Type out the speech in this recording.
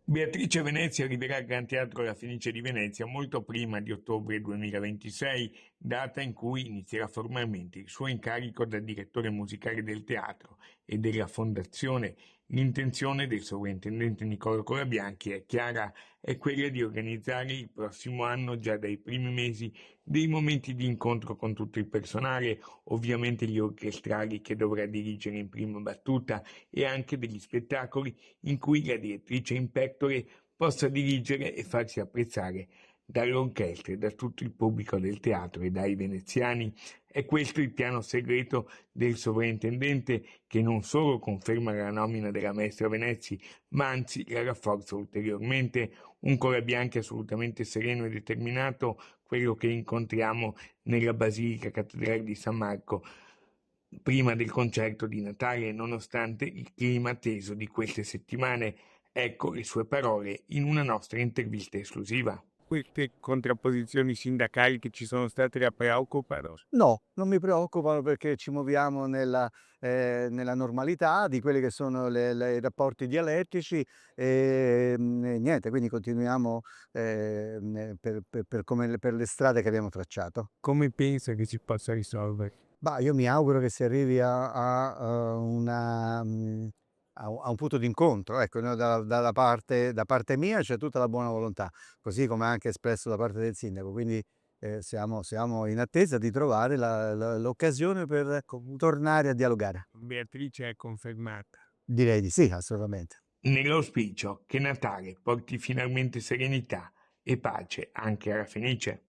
Beatrice Venezia arriverà al Gran Teatro La Fenice di Venezia molto prima di ottobre 2026, data in cui inizierà formalmente il suo incarico da direttore musicale del teatro e della fondazione. L'intenzione del sovrintendente Nicolò Corabianchi è chiara, è quella di organizzare il prossimo anno, già dai primi mesi, dei momenti di incontro con tutto il personale, ovviamente gli orchestrali che dovrà dirigere in prima battuta e anche degli spettacoli in cui la direttrice in pectore possa dirigere e farsi apprezzare dall'orchestra e da tutto il pubblico del teatro e dai veneziani. È questo il piano segreto del sovrintendente, che non solo conferma la nomina della maestra Venezzi, ma anzi la rafforza ulteriormente. Un Corabianchi assolutamente sereno e determinato, quello che incontriamo nella Basilica Cattedrale di San Marco prima del concerto di Natale, nonostante il clima teso di queste settimane. Ecco le sue parole in una nostra intervista esclusiva. Queste contrapposizioni sindacali che ci sono state la preoccupano? No, non mi preoccupano perché ci muoviamo nella normalità di quelli che sono i rapporti dialettici e niente, quindi continuiamo per le strade che abbiamo tracciato. Come pensa che si possa risolvere? Bah, io mi auguro che si arrivi a un punto d'incontro, ecco, no, da parte mia c'è tutta la buona volontà, così come anche espresso da parte del sindaco, quindi siamo in attesa di trovare l'occasione per tornare a dialogare. Beatrice è confermata. Direi di sì, assolutamente. Nell'auspicio che Natale porti finalmente serenità e pace anche alla Fenice.